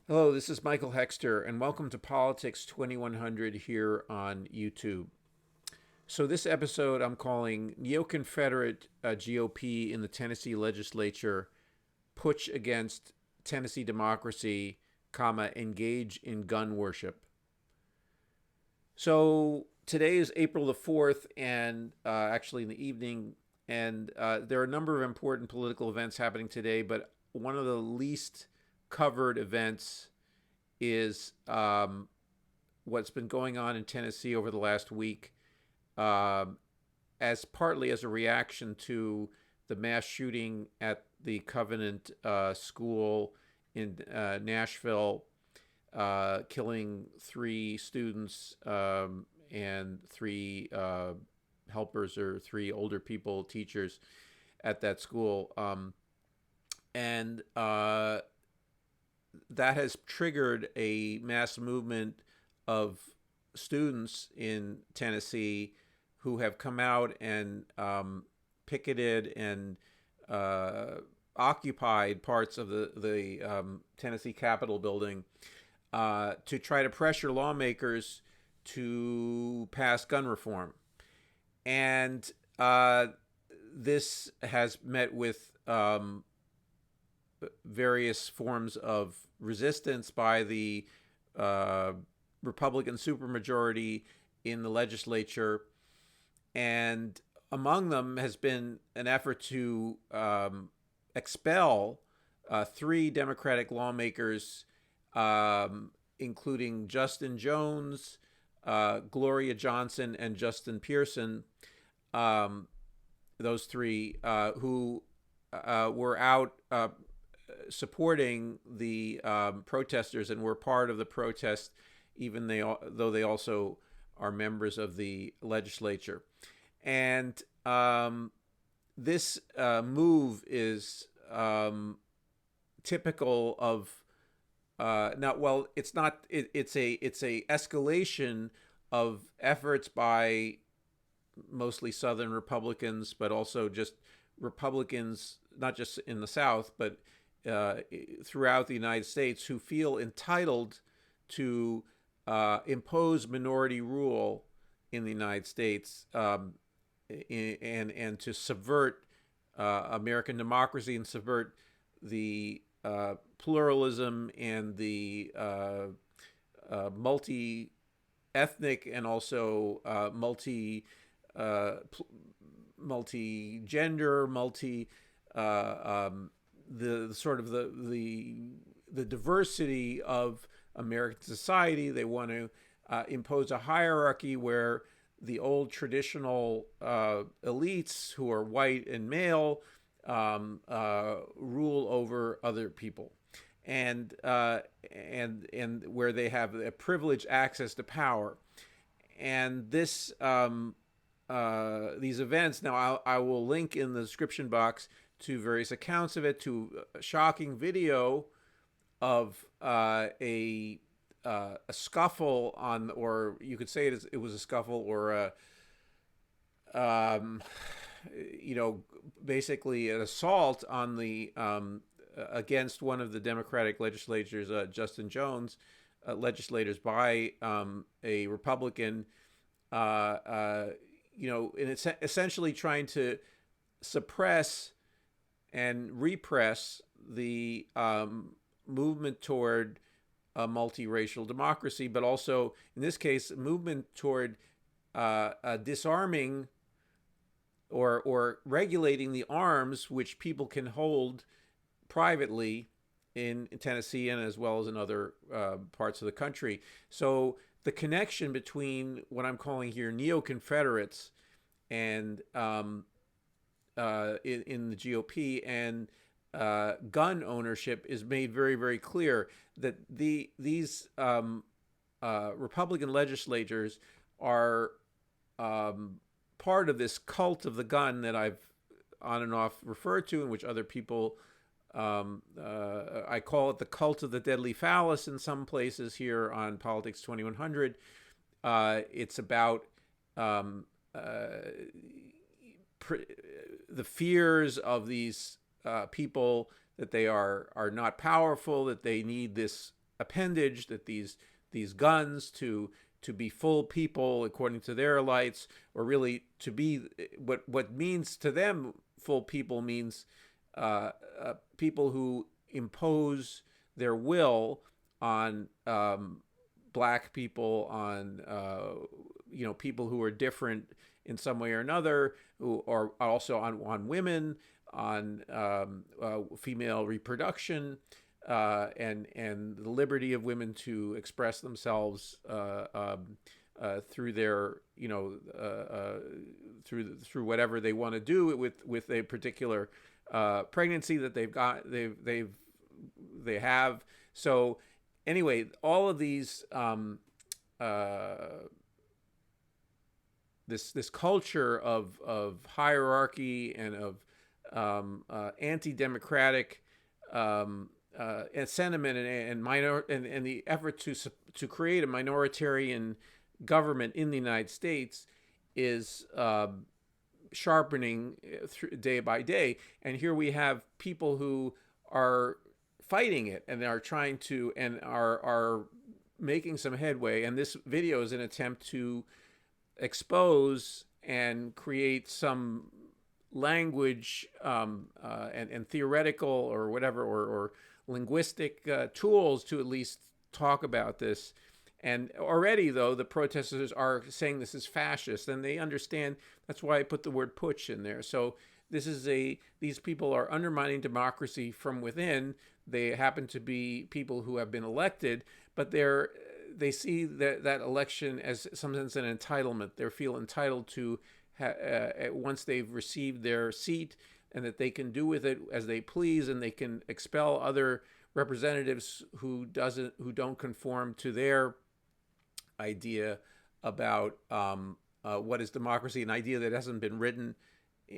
Hello, this is Michael Hexter, and welcome to Politics 2100 here on YouTube. So, this episode I'm calling Neo-Confederate GOP in the Tennessee Legislature, Putsch against Tennessee democracy, engage in gun worship. So, today is April the 4th, and actually in the evening, and there are a number of important political events happening today, but one of the least covered events is what's been going on in Tennessee over the last week, um, as partly as a reaction to the mass shooting at the Covenant School in Nashville, killing three students and three helpers or three older people, teachers at that school. And That has triggered a mass movement of students in Tennessee who have come out and picketed and occupied parts of the Tennessee Capitol building to try to pressure lawmakers to pass gun reform. And this has met with various forms of resistance by the uh, Republican supermajority in the legislature. And among them has been an effort to expel three Democratic lawmakers, including Justin Jones, Gloria Johnson, and Justin Pearson. Um, those three who were out supporting the protesters and were part of the protest, even though they also are members of the legislature. And this move is typical of not well. It's not. It's a escalation of efforts by mostly Southern Republicans, but also just Republicans, not just in the South, but throughout the United States, who feel entitled to impose minority rule in the United States, and to subvert American democracy and subvert the pluralism and the multi ethnic and also multi gender, the sort of the diversity of American society. They want to impose a hierarchy where the old traditional elites, who are white and male, rule over other people, and where they have a privileged access to power. And these events. Now, I will link in the description box to various accounts of it, to a shocking video of a scuffle on, or you could say it was a scuffle, or um, basically an assault on the against one of the Democratic legislators, Justin Jones, legislators by a Republican. Uh, uh, and it's essentially trying to suppress and repress the movement toward a multiracial democracy, but also, in this case, a movement toward disarming or regulating the arms which people can hold privately in Tennessee and as well as in other parts of the country. So the connection between what I'm calling here neo-Confederates and in the GOP and gun ownership is made very, very clear. That these Republican legislators are part of this cult of the gun that I've on and off referred to, in which other people, I call it the cult of the deadly phallus in some places here on Politics 2100. It's about um, the fears of these people, that they are not powerful, that they need this appendage, that these guns to be full people according to their lights, or really to be what means to them full people means people who impose their will on black people, on people who are different in some way or another, who are also on women, on female reproduction, and the liberty of women to express themselves through their through whatever they want to do with a particular pregnancy that they have. So anyway, all of these this culture of hierarchy and of anti-democratic and sentiment and the effort to create a minoritarian government in the United States is sharpening day by day. And here we have people who are fighting it and are trying to and are making some headway. And this video is an attempt to expose and create some language and theoretical or whatever or linguistic tools to at least talk about this. And already, though, the protesters are saying this is fascist, and they understand. That's why I put the word Putsch in there. So this is these people are undermining democracy from within. They happen to be people who have been elected, but they see that election as some sense an entitlement. They feel entitled to once they've received their seat, and that they can do with it as they please, and they can expel other representatives who don't conform to their idea about what is democracy, an idea that hasn't been written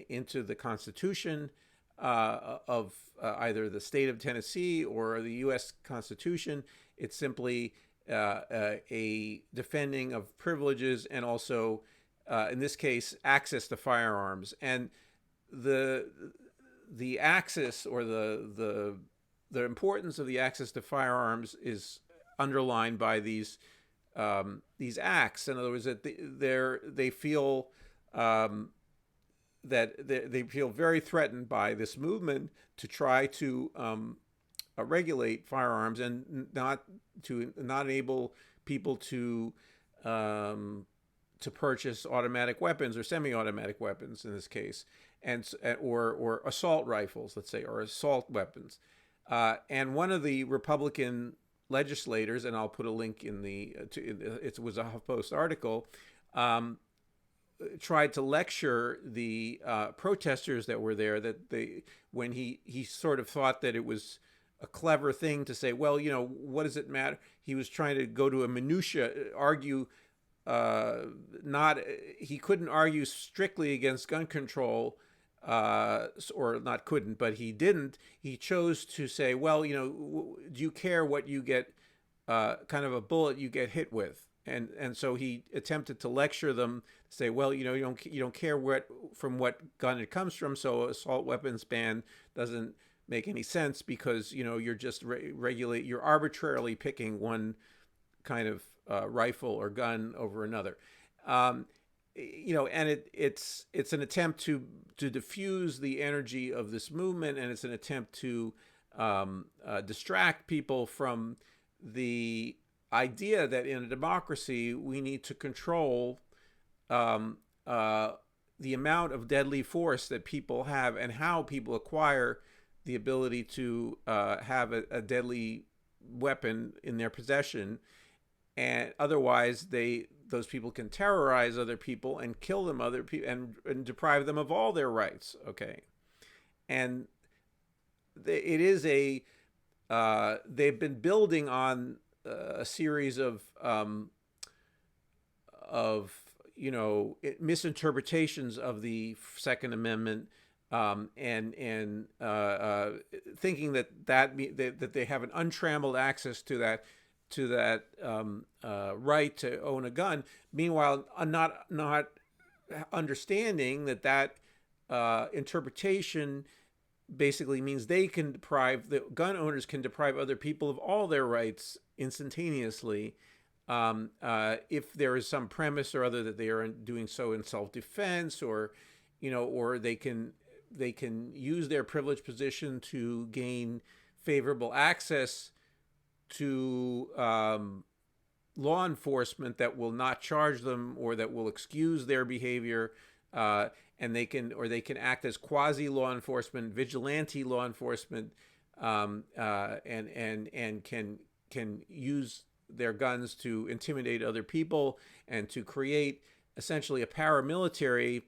into the Constitution of either the state of Tennessee or the U.S. Constitution. It's simply a defending of privileges and also, in this case, access to firearms. And the access or the importance of the access to firearms is underlined by these acts. In other words, that they feel that they feel very threatened by this movement to try to regulate firearms and not enable people to purchase automatic weapons or semi-automatic weapons in this case, or assault rifles, let's say, or assault weapons. And one of the Republican legislators, and I'll put a link in it was a HuffPost article, tried to lecture the protesters that were there when he sort of thought that it was a clever thing to say, well, what does it matter? He was trying to go to a minutia, argue he couldn't argue strictly against gun control, or not couldn't, but he didn't. He chose to say, well, do you care what you get, kind of a bullet you get hit with? And so he attempted to lecture them, say, well, you don't care from what gun it comes from, so assault weapons ban doesn't make any sense because you're just you're arbitrarily picking one kind of rifle or gun over another. And it's an attempt to diffuse the energy of this movement, and it's an attempt to distract people from the idea that in a democracy we need to control the amount of deadly force that people have and how people acquire the ability to have a deadly weapon in their possession. And otherwise, those people can terrorize other people and kill them, and deprive them of all their rights. Okay, and it is they've been building on a series of misinterpretations of the Second Amendment, and thinking that they have an untrammeled access to that right to own a gun. Meanwhile, not understanding that interpretation basically means they can deprive, the gun owners can deprive other people of all their rights instantaneously, if there is some premise or other that they are doing so in self-defense, or, or they can use their privileged position to gain favorable access to law enforcement that will not charge them or that will excuse their behavior, and they can act as quasi law enforcement, vigilante law enforcement, and can use their guns to intimidate other people and to create essentially a paramilitary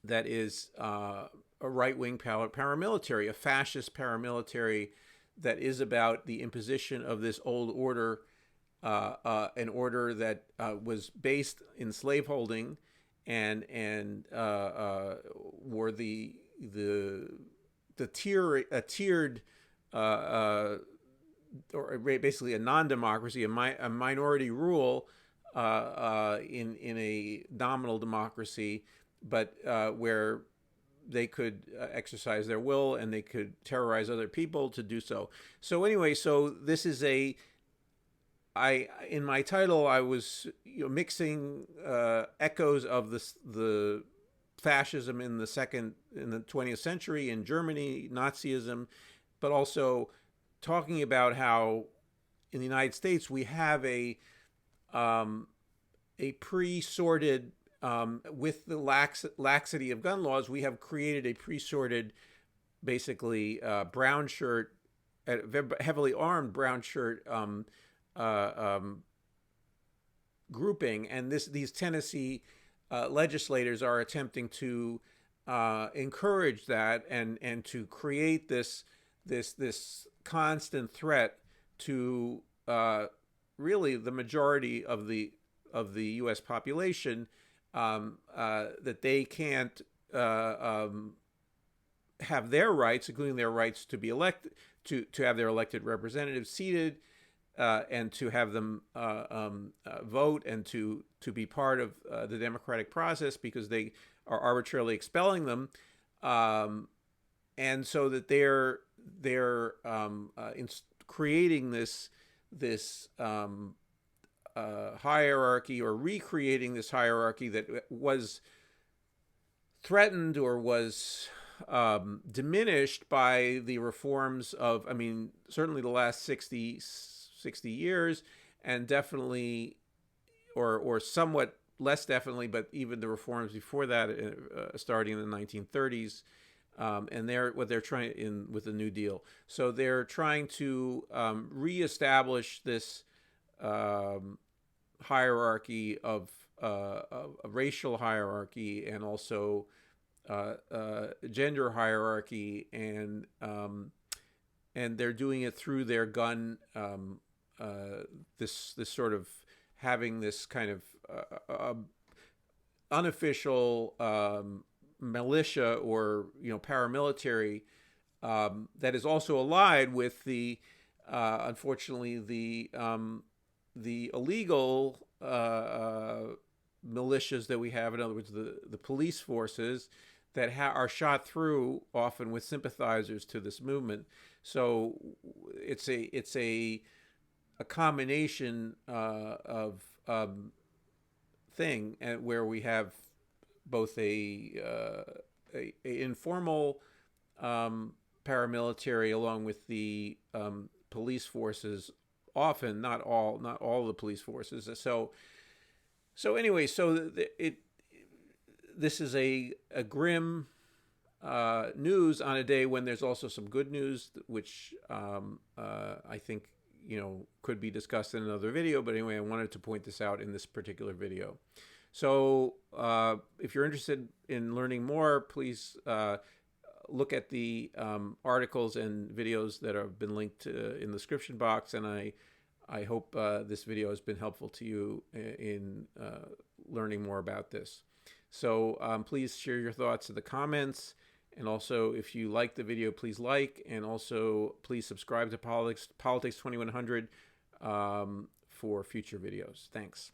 that is a right-wing paramilitary, a fascist paramilitary that is about the imposition of this old order, an order that was based in slaveholding, and were the tiered or basically a non-democracy, a minority rule in a nominal democracy, but where they could exercise their will and they could terrorize other people to do so. So anyway, so this is in my title, I was mixing echoes of the fascism in the 20th century in Germany, Nazism, but also talking about how in the United States we have a pre-sorted, with the laxity of gun laws, we have created a pre-sorted, basically brown shirt, heavily armed brown shirt grouping, and these Tennessee legislators are attempting to encourage that and to create this constant threat to really the majority of the U.S. population, that they can't have their rights, including their rights to be elected, to have their elected representatives seated, and to have them vote and to be part of the democratic process, because they are arbitrarily expelling them, and so that they're creating this hierarchy, or recreating this hierarchy that was threatened or was diminished by the reforms of, certainly the last 60 years, and definitely, or somewhat less definitely, but even the reforms before that, starting in the 1930s, and what they're trying with the New Deal. So they're trying to reestablish this hierarchy of a racial hierarchy, and also gender hierarchy, and they're doing it through their gun. This sort of having this kind of unofficial militia, or paramilitary, that is also allied with the unfortunately the illegal militias that we have. In other words, the police forces that are shot through often with sympathizers to this movement. So it's a combination of thing, and where we have both a informal paramilitary along with the police forces, often not all the police forces. So anyway, this is a grim news on a day when there's also some good news, which I think could be discussed in another video. But anyway, I wanted to point this out in this particular video. So if you're interested in learning more, please look at the articles and videos that have been linked in the description box. And I hope this video has been helpful to you in learning more about this. So please share your thoughts in the comments. And also, if you like the video, please like. And also, please subscribe to Politics 2100 for future videos. Thanks.